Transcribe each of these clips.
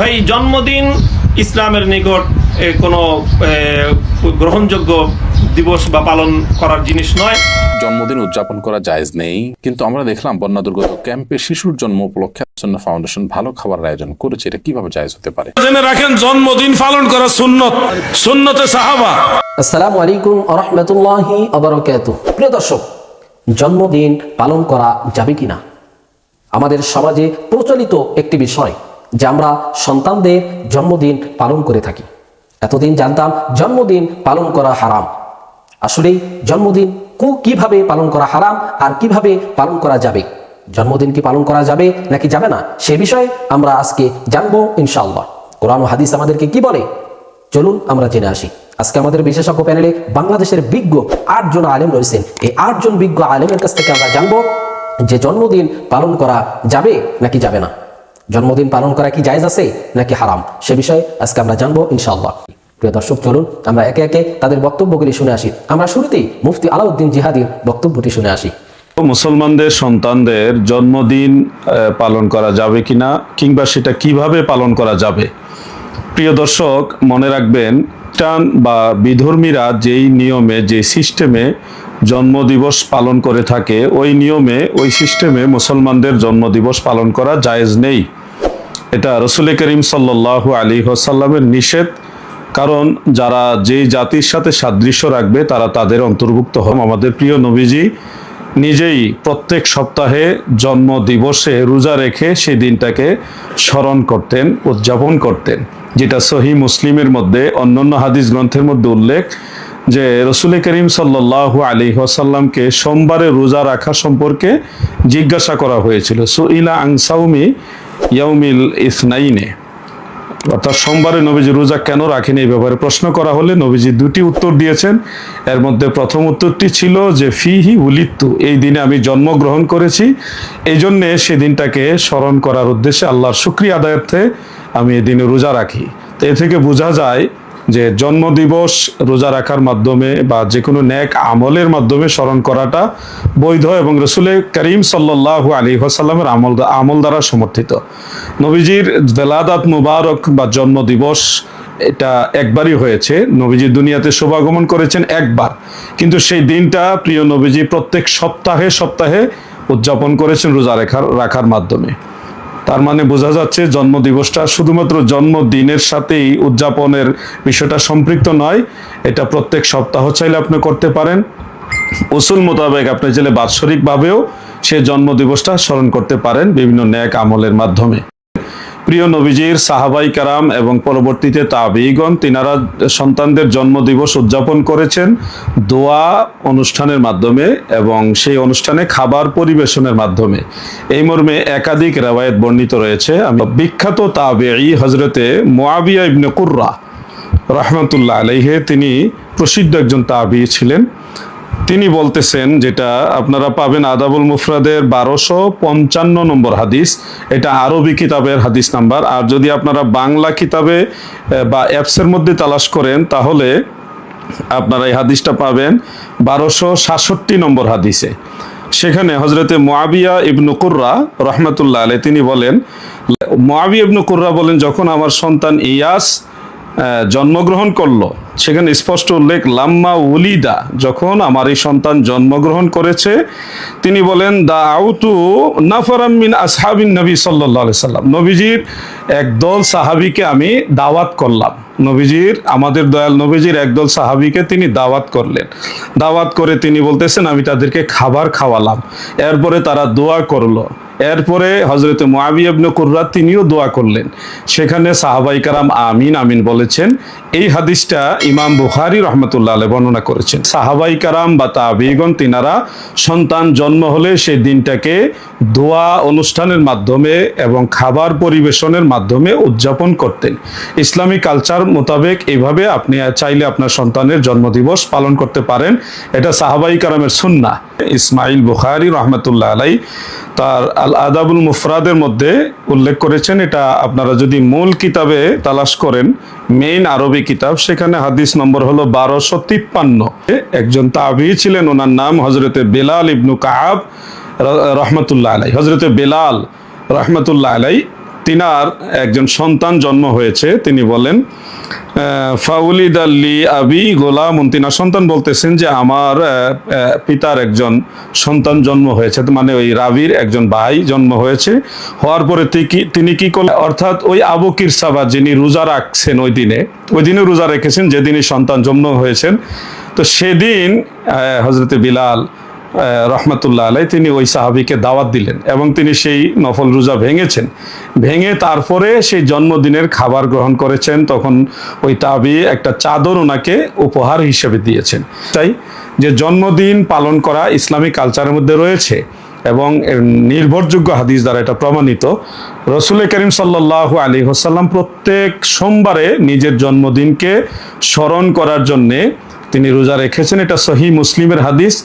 ভাই, জন্মদিন ইসলামের নিকট কোনো গ্রহণযোগ্য দিবস বা পালন করার জিনিস নয়। জন্মদিন উদযাপন করা জায়েজ নেই, কিন্তু আমরা দেখলাম বন্যা দুর্গত ক্যাম্পে শিশুর জন্ম উপলক্ষে সুন্নাহ ফাউন্ডেশন ভালো খাবারের আয়োজন করেছে। এটা কিভাবে জায়েজ হতে পারে? জেনে রাখেন, জন্মদিন পালন করা সুন্নত, সুন্নতে সাহাবা। আসসালামু আলাইকুম ওয়া রাহমাতুল্লাহি ওয়া বারাকাতুহু। প্রিয় দর্শক, জন্মদিন পালন করা যাবে কিনা আমাদের সমাজে প্রচলিত একটি বিষয় যে আমরা সন্তানদের জন্মদিন পালন করে থাকি। এতদিন জানতাম জন্মদিন পালন করা হারাম। আসলেই জন্মদিন কিভাবে পালন করা হারাম আর কিভাবে পালন করা যাবে, জন্মদিন কি পালন করা যাবে নাকি যাবে না, সে বিষয়ে আমরা আজকে জানবো ইনশাআল্লাহ। কোরআন ও হাদিস আমাদেরকে কি বলে, চলুন আমরা জেনে আসি। আজকে আমাদের বিশেষজ্ঞ প্যানেলে বাংলাদেশের বিজ্ঞ 8 জন আলেম রয়েছেন। এই 8 জন বিজ্ঞ আলেমের কাছ থেকে আমরা জানবো যে জন্মদিন পালন করা যাবে নাকি যাবে না, জন্মদিন পালন করা কি জায়েজ আছে নাকি হারাম, সে বিষয়ে আজকে আমরা জানবো ইনশাআল্লাহ। প্রিয় দর্শক, চলুন আমরা একে একে তাদের বক্তব্যগুলি শুনে আসি। আমরা শুরুতেই মুফতি আলাউদ্দিন জিহাদির বক্তব্যটি শুনে আসি। মুসলমানদের সন্তানদের জন্মদিন পালন করা যাবে কিনা, কিংবা সেটা কিভাবে পালন করা যাবে। প্রিয় দর্শক, মনে রাখবেন, খ্রিস্টান বা বিধর্মীরা যেই নিয়মে, যে সিস্টেমে জন্মদিবস পালন করে থাকে, ওই নিয়মে, ওই সিস্টেমে মুসলমানদের জন্মদিবস পালন করা জায়েজ নেই। এটা রাসূল করিম সাল্লাল্লাহু আলাইহি ওয়াসাল্লামের নিষেধ। কারণ যারা যেই জাতির সাথে সাদৃশ্য রাখবে তারা তাদের অন্তর্ভুক্ত হন। আমাদের প্রিয় নবীজি নিজেই প্রত্যেক সপ্তাহে জন্ম দিবসে রোজা রেখে সেই দিনটাকে স্মরণ করতেন, উদযাপন করতেন, যেটা সহিহ মুসলিমের মধ্যে অন্যান্য হাদিস গ্রন্থের মধ্যে উল্লেখ যে রাসূল করিম সাল্লাল্লাহু আলাইহি ওয়াসাল্লামকে সোমবারে রোজা রাখা সম্পর্কে জিজ্ঞাসা করা হয়েছিল। সুইলা আন সাওমি ইয়াউমিল ইসনাইনে, অর্থাৎ সোমবারে নবীজি রোজা কেন রাখেন, এই ব্যাপারে প্রশ্ন করা হলে নবীজি 2টি উত্তর দিয়েছেন। এর মধ্যে প্রথম উত্তরটি ছিল যে ফিহি উলিদতু, এই দিনে আমি জন্মগ্রহণ করেছি, এই জন্যে সেদিনটাকে স্মরণ করার উদ্দেশ্যে আল্লাহর শুকরিয়া আদায়ার্থে আমি এই দিনে রোজা রাখি। তো এ থেকে বোঝা যায় যে জন্মদিবস রোজা রাখার মাধ্যমে বা যে কোনো নেক আমলের মাধ্যমে স্মরণ করাটা বৈধ এবং রাসূল করিম সাল্লাল্লাহু আলাইহি ওয়াসাল্লামের আমল দ্বারা সমর্থিত। নবীজির বেলাদাত মুবারক বা জন্মদিবস এটা একবারই হয়েছে। নবীজি দুনিয়াতে শুভাগমন করেছেন একবার, কিন্তু সেই দিনটা প্রিয় নবীজি প্রত্যেক সপ্তাহে সপ্তাহে উদযাপন করেছেন রোজা রাখার মাধ্যমে। তার মানে বোঝা যাচ্ছে জন্মদিবসটা শুধুমাত্র জন্মদিনের সাথেই উদযাপনের বিষয়টা সম্পৃক্ত নয়। এটা প্রত্যেক সপ্তাহ চাইলে আপনি করতে পারেন। উসুল মোতাবেক আপনি চাইলে বাৎসরিকভাবেও সে জন্মদিবসটা স্মরণ করতে পারেন বিভিন্ন নেক আমলের মাধ্যমে। প্রিয় নবীজির সাহাবাই কারাম এবং পরবর্তীতে তাবিঈগণ, তিনারা সন্তানদের জন্মদিবস উদযাপন করেছেন দোয়া অনুষ্ঠানের মাধ্যমে এবং সেই অনুষ্ঠানে খাবার পরিবেশনের মাধ্যমে। এই মর্মে একাধিক রিওয়ায়াত বর্ণিত রয়েছে। আমি বিখ্যাত তাবিঈ হযরতে মুআবিয়া ইবনে কুররা রাহমাতুল্লাহ আলাইহি, তিনি প্রসিদ্ধ একজন তাবিঈ ছিলেন। তিনি বলতেছেন, যেটা আপনারা পাবেন আদাবুল মুফরাদের 1255 নম্বর হাদিস, এটা আরবি কিতাবের হাদিস নাম্বার। আর যদি আপনারা বাংলা কিতাবে বা অ্যাপসের মধ্যে তালাশ করেন তাহলে আপনারা এই হাদিসটা পাবেন 1266 নম্বর হাদিসে। সেখানে হযরতে মুআবিয়া ইবনে কুররা রাহমাতুল্লাহ আলাইহি তিনি বলেন, মুআবিয়া ইবনে কুররা বলেন, যখন আমার সন্তান ইয়াস জন্মগ্রহণ করলো, সেখানে স্পষ্ট উল্লেখ লাম্মা উলিদা, যখন আমার এই সন্তান জন্মগ্রহণ করেছে, তিনি বলেন দাউতু নাফারাম মিন আসহাবিন নবী সাল্লাল্লাহু আলাইহি সাল্লাম, নবীজির একদল সাহাবীকে আমি দাওয়াত করলাম। নবীজির, আমাদের দয়াল নবীজির একদল সাহাবীকে তিনি দাওয়াত করলেন। দাওয়াত করে তিনি বলতেছেন, আমি তাদেরকে খাবার খাওয়ালাম, এরপরে তারা দোয়া করলো। এরপরে হযরতে মুআবিয়া ইবনে কুররা তিনিও দোয়া করলেন। সেখানে সাহাবাই কারাম আমিন আমিন বলেছেন। এই হাদিসটা ইমাম বুখারী রাহমাতুল্লাহ আলাইহি বর্ণনা করেছেন। সাহাবাই কারাম বা তাবিঈগণ তিনারা সন্তান জন্ম হলে সেই দিনটাকে দোয়া অনুষ্ঠানের মাধ্যমে এবং খাবার পরিবেশনের মাধ্যমে উদযাপন করতেন। ইসলামী কালচার মোতাবেক এইভাবে আপনি চাইলে আপনার সন্তানের জন্মদিবস পালন করতে পারেন। এটা সাহাবাই কারামের সুন্নাহ। ইসমাইল বুখারী রাহমাতুল্লাহ আলাইহি তার আল আদাবুল মুফরাদের মধ্যে উল্লেখ করেছেন। এটা আপনারা যদি মূল কিতাবে তালাশ করেন, মেইন আরবি কিতাব, সেখানে হাদিস নম্বর হলো 1253। একজন তাবিঈ ছিলেন, ওনার নাম হযরতে বেলাল ইবনু কাব রহমতুল্লাহ আলাইহি। হযরতে বেলাল রহমতুল্লাহ আলাইহি তিনার একজন সন্তান জন্ম হয়েছে। তিনি বলেন ফাউলিদ আল্লি আবি গোলামুন, তিনার সন্তান বলতেছেন যে আমার পিতার একজন সন্তান জন্ম হয়েছে, মানে ওই রাবির একজন ভাই জন্ম হয়েছে। হওয়ার পরে তিনি কি করলেন, অর্থাৎ ওই আবু কিরসাবা যিনি রোজা রাখছেন ওই দিনে রোজা রেখেছেন যেদিনই সন্তান জন্ম হয়েছেন। তো সেদিন হযরতে বিলাল রহমতুল্লাহ আলাই তিনি ওই সাহাবীকে দাওয়াত দিলেন এবং তিনি সেই নফল রোজা ভেঙে তারপরে সেই জন্মদিনের খাবার গ্রহণ করেছেন। তখন ওই তাবি একটা চাদর ওনাকে উপহার হিসেবে দিয়েছেন। তাই যে জন্মদিন পালন করা ইসলামিক কালচারের মধ্যে রয়েছে এবং নির্ভরযোগ্য হাদিস দ্বারা এটা প্রমাণিত। রাসূল করিম সাল্লাল্লাহু আলাইহি ওয়াসাল্লাম প্রত্যেক সোমবারে নিজের জন্মদিনকে স্মরণ করার জন্যে তিনি রোজা রেখেছেন। এটা সহিহ মুসলিমের হাদিস।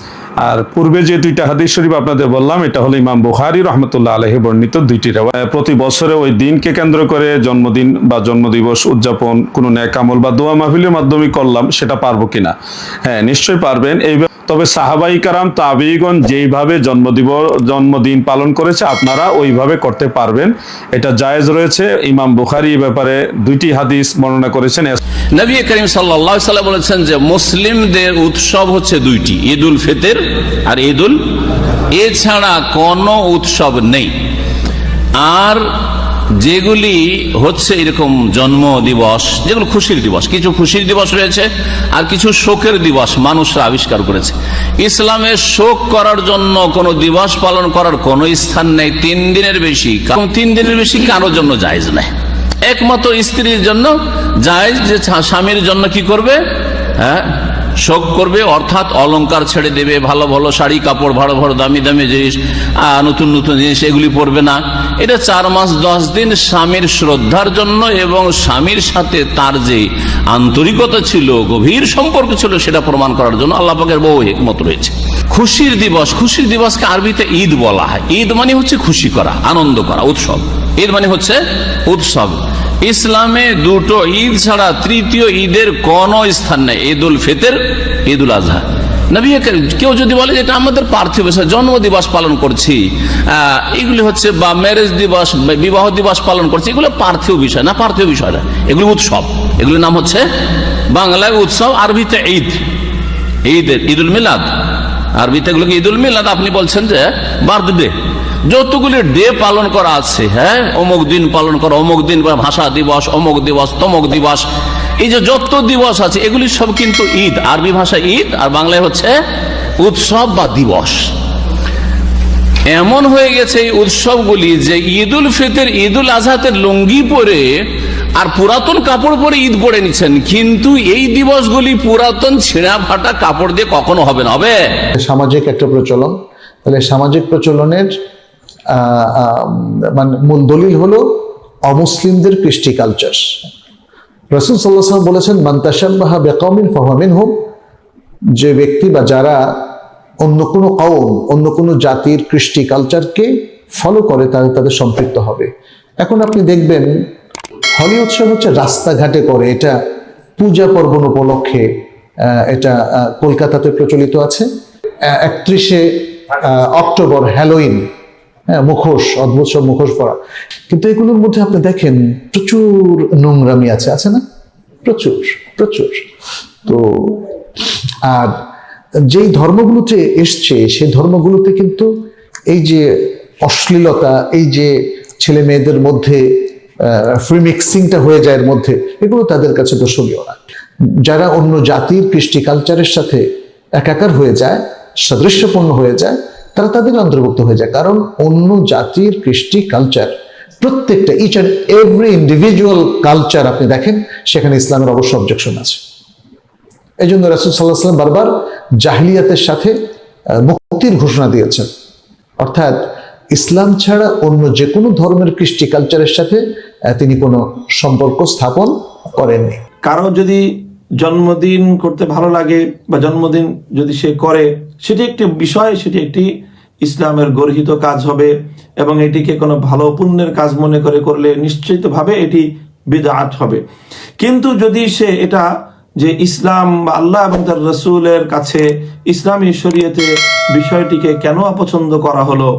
আর পূর্বে যে দুইটা হাদিস শরীফ আপনাদের বললাম, এটা হলো ইমাম বুখারী রাহমাতুল্লাহ আলাইহি বর্ণিত দুইটি রিওয়ায়াত। প্রতি বছরে ওই দিনকে কেন্দ্র করে জন্মদিন বা জন্মদিবস উদযাপন কোনো নেক আমল বা দোয়া মাহফিলের মাধ্যমে করলাম, সেটা পারবো কিনা? হ্যাঁ, নিশ্চয়ই পারবেন। তবে সাহাবাই কারাম তাবিগণ যেইভাবে জন্মদিন পালন করেছে আপনারা ওইভাবে করতে পারবেন, এটা জায়েজ রয়েছে। ইমাম বুখারী এই ব্যাপারে দুইটি হাদিস বর্ণনা করেছেন। নবী করিম সাল্লাল্লাহু আলাইহি ওয়াসাল্লাম বলেছেন যে মুসলিমদের উৎসব হচ্ছে দুইটি, ঈদুল ফিতর আর ঈদুল, এছাড়া কোনো উৎসব নেই। আর যেগুলি হচ্ছে এরকম জন্ম দিবস, যেগুলো খুশির দিবস, কিছু খুশির দিবস রয়েছে আর কিছু শোকের দিবস মানুষরা আবিষ্কার করেছে। ইসলামে শোক করার জন্য কোনো দিবস পালন করার কোনো স্থান নেই 3 দিনের বেশি। 3 দিনের বেশি কারোর জন্য জায়েজ নাই। একমাত্র স্ত্রীর জন্য জায়েজ, যে স্বামীর জন্য কি করবে, হ্যাঁ শোক করবে, অর্থাৎ অলংকার ছেড়ে দেবে, ভালো ভালো শাড়ি কাপড়, ভালো ভালো দামি দামি জিনিস, নতুন নতুন জিনিস এগুলি পরবে না। এটা 4 মাস 10 দিন স্বামীর শ্রদ্ধার জন্য এবং স্বামীর সাথে তার যে আন্তরিকতা ছিল, গভীর সম্পর্ক ছিল, সেটা প্রমাণ করার জন্য আল্লাহ পাকের বহু হিকমত রয়েছে। খুশির দিবসকে আরবিতে ঈদ বলা হয়। ঈদ মানে হচ্ছে খুশি করা, আনন্দ করা, উৎসব। ঈদ মানে হচ্ছে উৎসব। ইসলামে দুটো ঈদ ছাড়া তৃতীয় ঈদের কোনো স্থান নেই, ঈদুল ফিতর, ঈদুল আজহা। নবী কেউ যদি বলে যে এটা আমাদের পার্থিব বিষয়, জন্ম দিবস পালন করছি, এগুলি হচ্ছে, বা ম্যারেজ দিবস, বিবাহ দিবস পালন করছি, এগুলো পার্থিব বিষয় না, পার্থিব বিষয় না, এগুলি উৎসব। এগুলির নাম হচ্ছে বাংলায় উৎসব, আরবিতে ঈদ, ঈদুল মিলাদ। আরবিতে এগুলোকে ঈদুল মিলাদ। আপনি বলছেন যে বার্থডে, যতগুলি ডে পালন করা আছে, হ্যাঁ অমুক দিন পালন করা, অমুক দিন ভাষা দিবস, অমুক দিবস, তমুক দিবস, এই যে যত দিবস আছে এগুলি সব কিন্তু ঈদ। আরবি ভাষা ঈদ আর বাংলায় হচ্ছে উৎসব বা দিবস। এমন হয়ে গেছে এই উৎসবগুলি যে ঈদুল ফিতর, ঈদুল আজহাতে লুঙ্গি পরে আর পুরাতন কাপড় পরে ঈদ পরে নিচ্ছেন, কিন্তু এই দিবসগুলি পুরাতন ছেঁড়া ফাটা কাপড় দিয়ে কখনো হবে না। হবে সামাজিক একটা প্রচলন। তাহলে সামাজিক প্রচলনের মানে মূল দলিল হলো অমুসলিমদের কৃষ্টি কালচার। রাসূল সাল্লাল্লাহু আলাইহি ওয়াসাল্লাম বলেছেন, মান তাশাব্বাহা বিকওমিন ফাহুয়া মিনহুম, যে ব্যক্তি বা যারা অন্য কোনো কওম, অন্য কোনো জাতির কৃষ্টি কালচারকে ফলো করে তাদের সম্পৃক্ত হবে। এখন আপনি দেখবেন হোলি উৎসব হচ্ছে রাস্তাঘাটে করে, এটা পূজা পার্বণ উপলক্ষে, এটা কলকাতাতে প্রচলিত আছে। 31শে অক্টোবর হ্যালোইন, হ্যাঁ মুখোশ, অদ্ভুত সব মুখোশ পরা। কিন্তু এগুলোর মধ্যে আপনি দেখেন প্রচুর নোংরামি আছে না? প্রচুর। তো আর যেই ধর্মগুলোতে এসছে সেই ধর্মগুলোতে কিন্তু এই যে অশ্লীলতা, এই যে ছেলে মেয়েদের মধ্যে ফ্রি মিক্সিংটা হয়ে যায় এর মধ্যে, এগুলো তাদের কাছে দর্শনীয় না। যারা অন্য জাতির কৃষ্টি কালচারের সাথে একাকার হয়ে যায়, সাদৃশ্যপূর্ণ হয়ে যায়, তারা তাদের অন্তর্ভুক্ত হয়ে যায়। কারণ অন্য জাতির কৃষ্টি কালচার, প্রত্যেকটা each and every individual culture আপনি দেখেন, সেখানে ইসলামের অবশ্য অবজেকশন আছে। এই জন্য রাসূল সাল্লাল্লাহু আলাইহি ওয়াসাল্লাম বারবার জাহিলিয়াতের সাথে মুক্তির ঘোষণা দিয়েছেন। অর্থাৎ ইসলাম ছাড়া অন্য যে কোনো ধর্মের কৃষ্টি কালচারের সাথে তিনি কোনো সম্পর্ক স্থাপন করেননি। কারো যদি জন্মদিন করতে ভালো লাগে বা জন্মদিন যদি সে করে, সেটি একটি বিষয়, সেটি একটি ইসলামের গর্হিত কাজ হবে এবং এটিকে কোনো ভালো পুণ্যের কাজ মনে করে করলে নিশ্চিতভাবে এটি বিদআত হবে। কিন্তু যদি সে এটা যে ইসলাম বা আল্লাহ এবং তার রাসূলের কাছে ইসলামী শরীয়তে বিষয়টিকে কেন অপছন্দ করা হলো,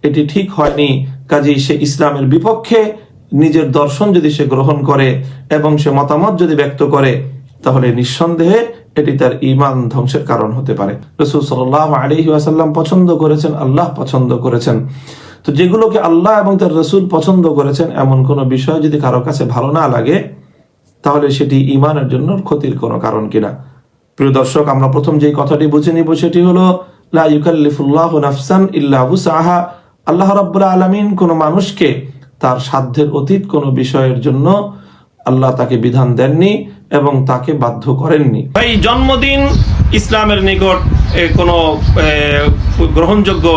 এটি ঠিক হয়নি, কাজেই সে ইসলামের বিপক্ষে নিজের দর্শন যদি সে গ্রহণ করে এবং সে মতামত যদি ব্যক্ত করে, তাহলে নিঃসন্দেহে এটি তার ঈমান ধ্বংসের কারণ হতে পারে। রাসূল সাল্লাল্লাহু আলাইহি ওয়াসাল্লাম পছন্দ করেছেন, আল্লাহ পছন্দ করেছেন। তো যেগুলোকে আল্লাহ এবং তার রাসূল পছন্দ করেছেন, এমন কোনো বিষয় যদি কারো কাছে ভালো না লাগে, তাহলে সেটি ঈমানের জন্য ক্ষতির কোনো কারণ কিনা। প্রিয় দর্শক, আমরা প্রথম যে কথাটি বুঝে নিব সেটি হলো লা ইউকাল্লিফুল্লাহু নাফসান ইল্লা উসআহা। আল্লাহ রাব্বুল আলামিন কোনো মানুষকে তার সাধ্যের অতীত কোনো বিষয়ের জন্য আল্লাহ তাকে বিধান দেননি এবং তাকে বাধ্য করেননি। এই জন্মদিন ইসলামের নিকট কোনো গ্রহণযোগ্য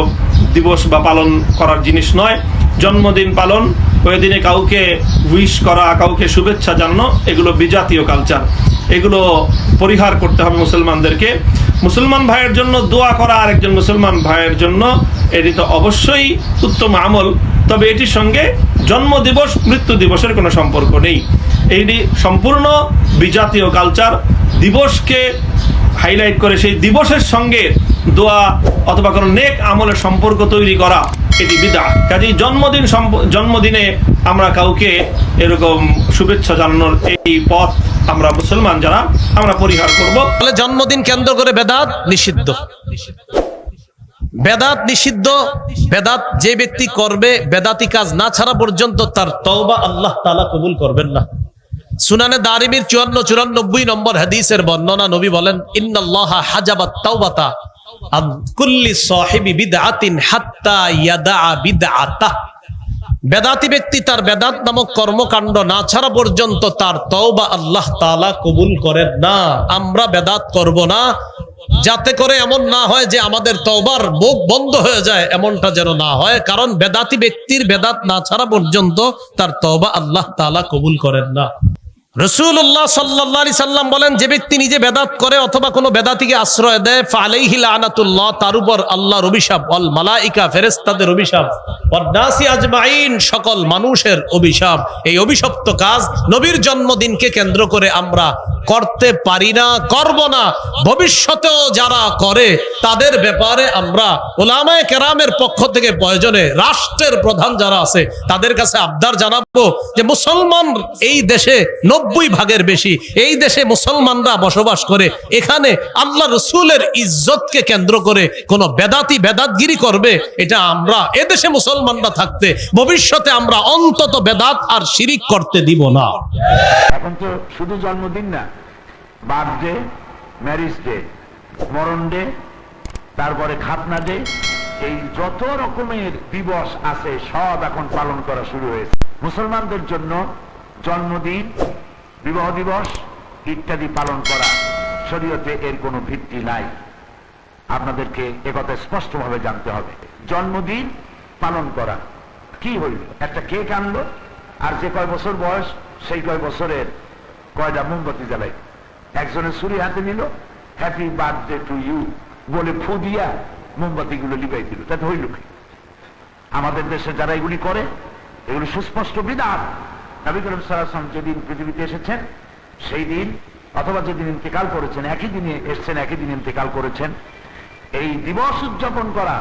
দিবস বা পালন করার জিনিস নয়। জন্মদিন পালন, ওই দিনে কাউকে উইশ করা, কাউকে শুভেচ্ছা জানানো, এগুলো বিজাতীয় কালচার। এগুলো পরিহার করতে হবে মুসলমানদেরকে। মুসলমান ভাইয়ের জন্য দোয়া করা আরেকজন মুসলমান ভাইয়ের জন্য এটি তো অবশ্যই উত্তম আমল, তবে এটির সঙ্গে জন্ম দিবস মৃত্যু দিবসের কোনো সম্পর্ক নেই। এইটি সম্পূর্ণ বিজাতীয় কালচার। দিবসকে হাইলাইট করে সেই দিবসের সঙ্গে দোয়া অথবা কোনো নেক আমলের সম্পর্ক তৈরি করা, এটি বিদআত। কাজেই জন্মদিনে আমরা কাউকে এরকম শুভেচ্ছা জানানোর এই পথ আমরা মুসলমান যারা আমরা পরিহার করব। তাহলে জন্মদিন কেন্দ্র করে বেদাত নিষিদ্ধ। বেদাত নিষিদ্ধ। বেদাত যে ব্যক্তি করবে, বেদাতি কাজ না ছাড়া পর্যন্ত তার তওবা আল্লাহ তাআলা কবুল করবেন না। সুনানে দারিমির 54-94 নম্বর হাদিসের বর্ণনা, নবী বলেন, ইন্নাল্লাহা হাজাবাত তাওবাতা আন কুল্লি সাহিবি বিদআতিন হাত্তা ইয়াদা বিদআতা। বেদাতি ব্যক্তি তার বেদাত নামক কর্মকাণ্ড না ছাড়া পর্যন্ত তার তওবা আল্লাহ তাআলা কবুল করেন না। আমরা বেদাত করব না, যাতে করে এমন না হয় যে আমাদের তওবার মুখ বন্ধ হয়ে যায়, এমনটা যেন না হয়। কারণ বেদাতি ব্যক্তির বেদাত না ছাড়া পর্যন্ত তার তওবা আল্লাহ তাআলা কবুল করেন না। রাসূলুল্লাহ সাল্লাল্লাহু আলাইহি সাল্লাম বলেন, যে ব্যক্তি নিজে বেদাত করে অথবা কোনো বেদাতিকে আশ্রয় দেয়, ফালাইহি লানাতুল্লাহ, তার উপর আল্লাহর অভিশাপ, ওয়াল মালাইকা, ফেরেশতাদের অভিশাপ, ওয়ান নাসি আজমাইন, সকল মানুষের অভিশাপ। এই অভিশপ্ত কাজ নবীর জন্মদিনকে কেন্দ্র করে আমরা করতে পারি না, করব না। ভবিষ্যতেও যারা করে তাদের ব্যাপারে আমরা উলামায়ে কেরামের পক্ষ থেকে প্রয়োজনে রাষ্ট্রের প্রধান যারা আছে তাদের কাছে আবদার জানাবো যে মুসলমান এই দেশে 90 ভাগের বেশি, এই দেশে মুসলমানরা বসবাস করে। এখানে আল্লাহ রসুলের ইজ্জতকে কেন্দ্র করে কোন বেদাতি বেদাতগিরি করবে, এটা আমরা এদেশে মুসলমানরা থাকতে ভবিষ্যতে আমরা অন্তত বেদাত আর শিরিক করতে দিব না। এখন তো শুধু জন্মদিন না, বার্থডে, ম্যারেজ ডে, মরণ ডে, তারপরে খাতনা ডে, এই যত রকমের দিবস আছে সব এখন পালন করা শুরু হয়েছে। মুসলমানদের জন্য জন্মদিন, বিবাহ দিবস ইত্যাদি পালন করা শরীয়তে এর কোনো ভিত্তি নাই। আপনাদেরকে একথা স্পষ্টভাবে জানতে হবে। জন্মদিন পালন করা কি হইল? একটা কেক আনলো, আর যে কয় বছর বয়স সেই কয় বছরের কয়টা মোমবাতি জ্বালাই, একজনের ছুরি হাতে নিল, হ্যাপি বার্থডে টু ইউ বলে ফু দিয়া মোমবাতিগুলো লিবাই দিল। তাতে হইল কি? আমাদের দেশে যারা এগুলি করে, এগুলি সুস্পষ্ট বিদআত। নবী করিম সাল্লাল্লাহু আলাইহি ওয়াসাল্লাম যেদিন পৃথিবীতে এসেছেন সেই দিন, অথবা যেদিন ইন্তেকাল করেছেন, একই দিনে এসেছেন, একই দিন ইন্তেকাল করেছেন, এই দিবস উদযাপন করা,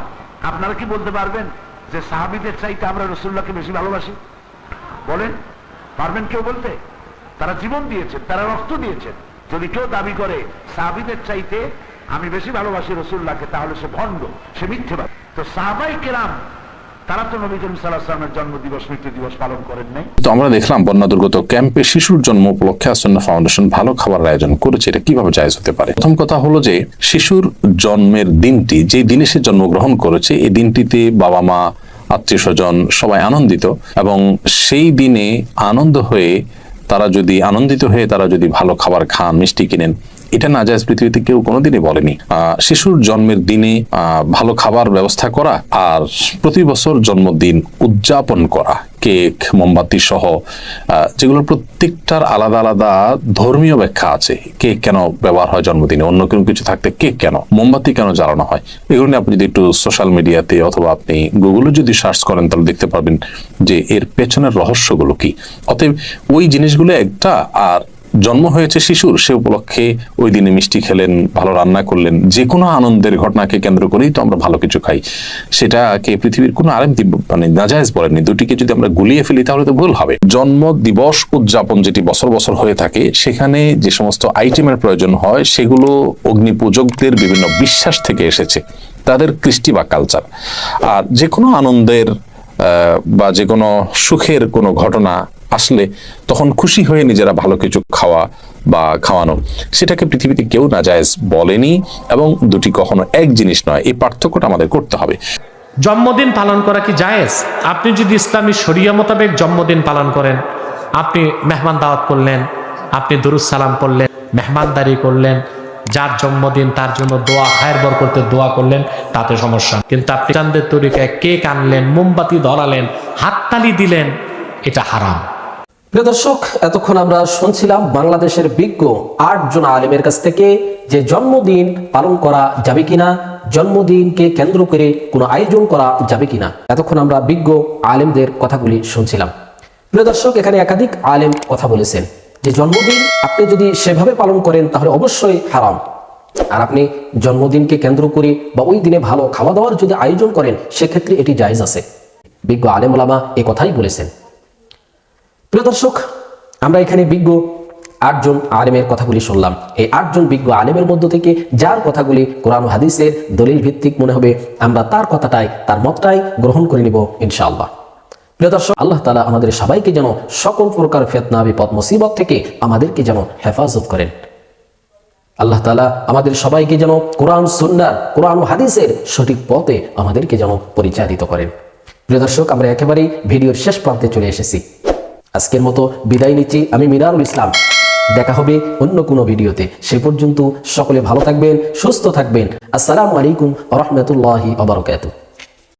আপনারা কি বলতে পারবেন যে সাহাবীদের চাইতে আমরা রাসূলুল্লাহকে বেশি ভালোবাসি? বলেন, পারবেন কেউ বলতে? তারা জীবন দিয়েছেন, তারা রক্ত দিয়েছেন। যদি কেউ দাবি করে সাহাবীদের চাইতে আমি বেশি ভালোবাসি রাসূলুল্লাহকে, তাহলে সে ভণ্ড, সে মিথ্যেবাদী। তো সাহাবায়ে কেরাম তারা তো নবী করিম সাল্লাল্লাহু আলাইহি ওয়াসাল্লামের জন্ম দিবস, মৃত্যু দিবস পালন করেন নাই। তো আমরা দেখলাম বন্যা দুর্গত ক্যাম্পে শিশুর জন্ম উপলক্ষে আসন্না ফাউন্ডেশন ভালো খাবার আয়োজন করেছে। এটা কিভাবে জায়েজ হতে পারে? প্রথম কথা হলো যে শিশুর জন্মের দিনটি, যে দিনে সে জন্মগ্রহণ করেছে, এই দিনটিতে বাবা মা, আত্মীয় স্বজন সবাই আনন্দিত, এবং সেই দিনে আনন্দিত হয়ে তারা যদি ভালো খাবার খান, মিষ্টি কিনেন, এটা নাজায়েজ পৃথিবীতে কেউ কোনোদিনই বলেনি। শিশুর জন্মের দিনে ভালো খাবার ব্যবস্থা করা আর প্রতি বছর জন্মদিন উদযাপন করা, কেক, মোমবাতি সহ, যেগুলোর প্রত্যেকটার আলাদা আলাদা ধর্মীয় ব্যাখ্যা আছে। কেক কেন ব্যবহার হয় জন্মদিনে, অন্য কোনো কিছু থাকতে কেক কেন, মোমবাতি কেন জ্বালানো হয়, এগুলো নিয়ে আপনি যদি একটু সোশ্যাল মিডিয়াতে অথবা আপনি গুগলে যদি সার্চ করেন তাহলে দেখতে পারবেন যে এর পেছনের রহস্যগুলো কি। অতএব ওই জিনিসগুলো একটা, আর জন্ম হয়েছে শিশুর, সে উপলক্ষে ওই দিনে মিষ্টি খেলেন, ভালো রান্না করলেন, যে কোনো আনন্দের ঘটনাকে কেন্দ্র করেই তো আমরা ভালো কিছু খাই। সেটাকে পৃথিবীর কোনো আলেম মানে নাজায়েজ বলেননি। দুটিকে যদি আমরা গুলিয়ে ফেলি তাহলে তো ভুল হবে। জন্ম দিবস উদযাপন যেটি বছর বছর হয়ে থাকে, সেখানে যে সমস্ত আইটেমের প্রয়োজন হয় সেগুলো অগ্নিপূজকদের বিভিন্ন বিশ্বাস থেকে এসেছে, তাদের কৃষ্টি বা কালচার। আর যে কোনো আনন্দের বা যে কোনো সুখের কোনো ঘটনা আসলে তখন খুশি হয়ে নিজেরা ভালো কিছু খাওয়া বা খাওয়ানো, সেটাকে পৃথিবীতে কেউ নাজায়েজ বলেনি, এবং দুটি কখনো এক জিনিস নয়। এই পার্থক্যটা আমাদের করতে হবে। জন্মদিন পালন করা কি জায়েজ? আপনি যদি ইসলামী শরিয়া মোতাবেক জন্মদিন পালন করেন, আপনি মেহমান দাওয়াত করলেন, আপনি দুরুদ সালাম করলেন, মেহমানদারি করলেন, যার জন্মদিন তার জন্য দোয়া, খায়ের বরকতে দোয়া করলেন, তাতে সমস্যা। কিন্তু আপনি চাঁদের তরিকায় কেক আনলেন, মোমবাতি ধরালেন, হাততালি দিলেন, এটা হারাম। প্রিয় দর্শক, এতক্ষণ আমরা শুনছিলাম বাংলাদেশের বিজ্ঞ 8 জন আলেমের কাছ থেকে যে জন্মদিন পালন করা যাবে কিনা, জন্মদিনকে কেন্দ্র করে কোনো আয়োজন করা যাবে কিনা। এতক্ষণ আমরা বিজ্ঞ আলেমদের কথাগুলি শুনছিলাম। প্রিয় দর্শক, এখানে একাধিক আলেম কথা বলেছেন যে জন্মদিন আপনি যদি সেভাবে পালন করেন তাহলে অবশ্যই হারাম। আর আপনি জন্মদিনকে কেন্দ্র করে বা ওই দিনে ভালো খাওয়া দাওয়ার যদি আয়োজন করেন, সেক্ষেত্রে এটি জায়েজ আছে। বিজ্ঞ আলেম ওলামা এ কথাই বলেছেন। প্রিয় দর্শক, আমরা এখানে বিজ্ঞ 8 জন আলেমের কথাগুলি শুনলাম। এই 8 জন বিজ্ঞ আলেমের মধ্য থেকে যার কথাগুলি কোরআন ও হাদিসের দলিল ভিত্তিক মনে হবে, আমরা তার কথাটাই, তার মতটাই গ্রহণ করে নিব ইনশাআল্লাহ। প্রিয় দর্শক, আল্লাহ তাআলা আমাদের সবাইকে যেন সকল প্রকার ফিতনা, বিপদ, মুসিবত থেকে আমাদেরকে যেন হেফাজত করেন। আল্লাহ তাআলা আমাদের সবাইকে যেন কোরআন সুন্নাহ, কোরআন ও হাদিসের সঠিক পথে আমাদেরকে যেন পরিচালিত করেন। প্রিয় দর্শক, আমরা একেবারেই ভিডিওর শেষ প্রান্তে চলে এসেছি। আজকের মতো বিদায় নিচ্ছি আমি মিনারুল ইসলাম। দেখা হবে অন্য কোনো ভিডিওতে। সে পর্যন্ত সকলে ভালো থাকবেন, সুস্থ থাকবেন। আসসালামু আলাইকুম ওয়া রাহমাতুল্লাহি ওয়া বারাকাতুহু।